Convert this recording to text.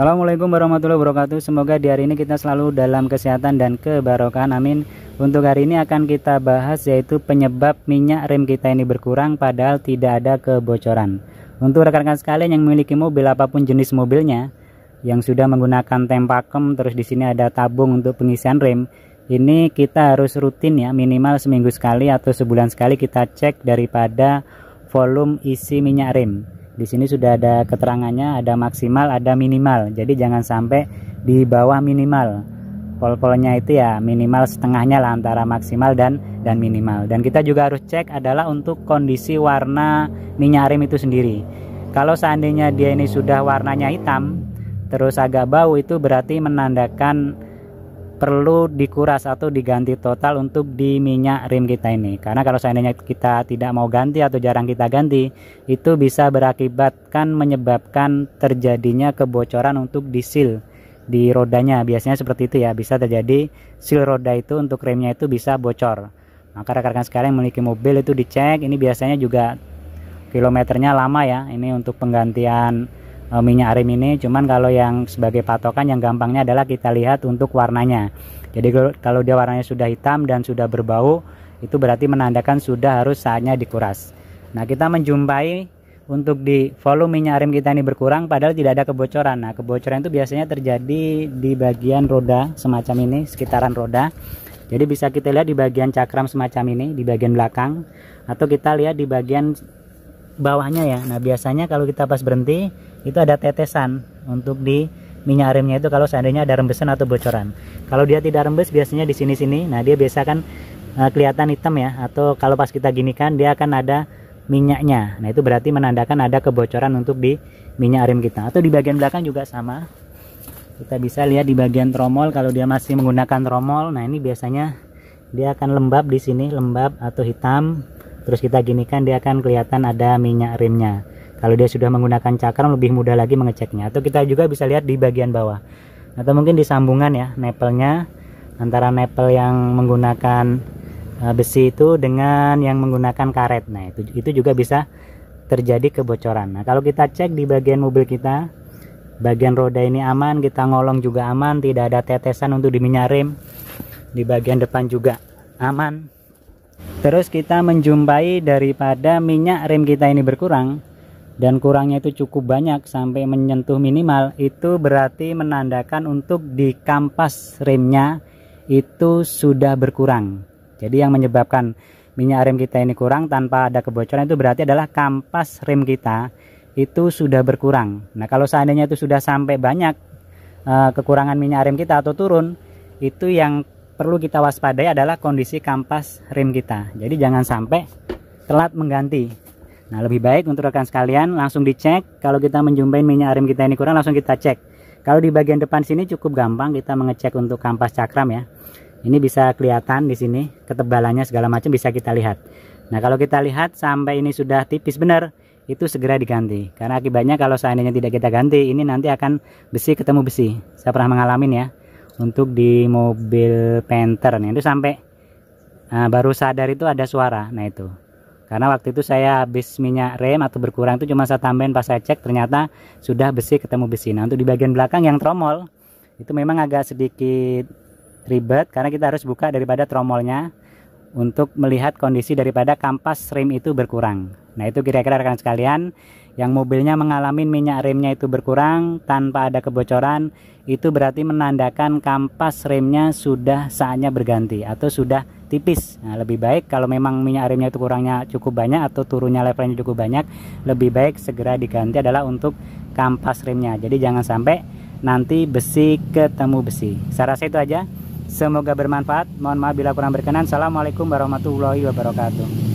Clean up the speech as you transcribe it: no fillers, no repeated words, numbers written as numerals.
Assalamualaikum warahmatullahi wabarakatuh. Semoga di hari ini kita selalu dalam kesehatan dan kebarokahan, amin. Untuk hari ini akan kita bahas yaitu penyebab minyak rem kita ini berkurang padahal tidak ada kebocoran. Untuk rekan-rekan sekalian yang memiliki mobil apapun jenis mobilnya yang sudah menggunakan tempakem, terus di sini ada tabung untuk pengisian rem, ini kita harus rutin ya, minimal seminggu sekali atau sebulan sekali kita cek daripada volume isi minyak rem. Di sini sudah ada keterangannya, ada maksimal, ada minimal. Jadi jangan sampai di bawah minimal. Pol-polnya itu ya minimal setengahnya lah antara maksimal dan minimal. Dan kita juga harus cek adalah untuk kondisi warna minyak rem itu sendiri. Kalau seandainya dia ini sudah warnanya hitam, terus agak bau, itu berarti menandakan perlu dikuras atau diganti total untuk di minyak rem kita ini. Karena kalau seandainya kita tidak mau ganti atau jarang kita ganti, itu bisa berakibatkan menyebabkan terjadinya kebocoran untuk di seal di rodanya. Biasanya seperti itu ya, bisa terjadi seal roda itu untuk remnya itu bisa bocor. Maka rekan-rekan sekalian memiliki mobil itu dicek. Ini biasanya juga kilometernya lama ya, ini untuk penggantian minyak rem ini. Cuman kalau yang sebagai patokan yang gampangnya adalah kita lihat untuk warnanya. Jadi kalau dia warnanya sudah hitam dan sudah berbau, itu berarti menandakan sudah harus saatnya dikuras. Nah, kita menjumpai untuk di volume minyak rem kita ini berkurang padahal tidak ada kebocoran. Nah, kebocoran itu biasanya terjadi di bagian roda semacam ini, sekitaran roda. Jadi bisa kita lihat di bagian cakram semacam ini, di bagian belakang, atau kita lihat di bagian bawahnya ya. Nah, biasanya kalau kita pas berhenti itu ada tetesan untuk di minyak remnya itu kalau seandainya ada rembesan atau bocoran. Kalau dia tidak rembes biasanya di sini-sini. Nah, dia biasa kan kelihatan hitam ya, atau kalau pas kita ginikan dia akan ada minyaknya. Nah, itu berarti menandakan ada kebocoran untuk di minyak rem kita. Atau di bagian belakang juga sama. Kita bisa lihat di bagian tromol kalau dia masih menggunakan tromol. Nah, ini biasanya dia akan lembab di sini, lembab atau hitam. Terus kita ginikan dia akan kelihatan ada minyak remnya. Kalau dia sudah menggunakan cakram lebih mudah lagi mengeceknya. Atau kita juga bisa lihat di bagian bawah. Atau mungkin di sambungan ya, nepelnya, antara nepel yang menggunakan besi itu dengan yang menggunakan karet. Nah, itu juga bisa terjadi kebocoran. Nah, kalau kita cek di bagian mobil kita, bagian roda ini aman, kita ngolong juga aman, tidak ada tetesan untuk di minyak rem. Di bagian depan juga aman. Terus kita menjumpai daripada minyak rem kita ini berkurang, dan kurangnya itu cukup banyak sampai menyentuh minimal, itu berarti menandakan untuk di kampas remnya itu sudah berkurang. Jadi yang menyebabkan minyak rem kita ini kurang tanpa ada kebocoran itu berarti adalah kampas rem kita itu sudah berkurang. Nah, kalau seandainya itu sudah sampai banyak kekurangan minyak rem kita atau turun, itu yang perlu kita waspadai adalah kondisi kampas rem kita. Jadi jangan sampai telat mengganti. Nah, lebih baik untuk rekan sekalian langsung dicek. Kalau kita menjumpai minyak rem kita ini kurang, langsung kita cek. Kalau di bagian depan sini cukup gampang kita mengecek untuk kampas cakram ya. Ini bisa kelihatan di sini ketebalannya segala macam bisa kita lihat. Nah, kalau kita lihat sampai ini sudah tipis benar, itu segera diganti. Karena akibatnya kalau seandainya tidak kita ganti, ini nanti akan besi ketemu besi. Saya pernah mengalami ya untuk di mobil Panther nih, itu sampai baru sadar itu ada suara. Nah, itu karena waktu itu saya habis minyak rem atau berkurang itu cuma saya tambahin, pas saya cek ternyata sudah besi ketemu besi. Nah, untuk di bagian belakang yang tromol itu memang agak sedikit ribet karena kita harus buka daripada tromolnya untuk melihat kondisi daripada kampas rem itu berkurang. Nah, itu kira-kira rekan sekalian yang mobilnya mengalami minyak remnya itu berkurang tanpa ada kebocoran, itu berarti menandakan kampas remnya sudah saatnya berganti atau sudah tipis. Nah, lebih baik kalau memang minyak remnya itu kurangnya cukup banyak atau turunnya levelnya cukup banyak, lebih baik segera diganti adalah untuk kampas remnya. Jadi jangan sampai nanti besi ketemu besi. Saya rasa itu aja. Semoga bermanfaat. Mohon maaf bila kurang berkenan. Assalamualaikum warahmatullahi wabarakatuh.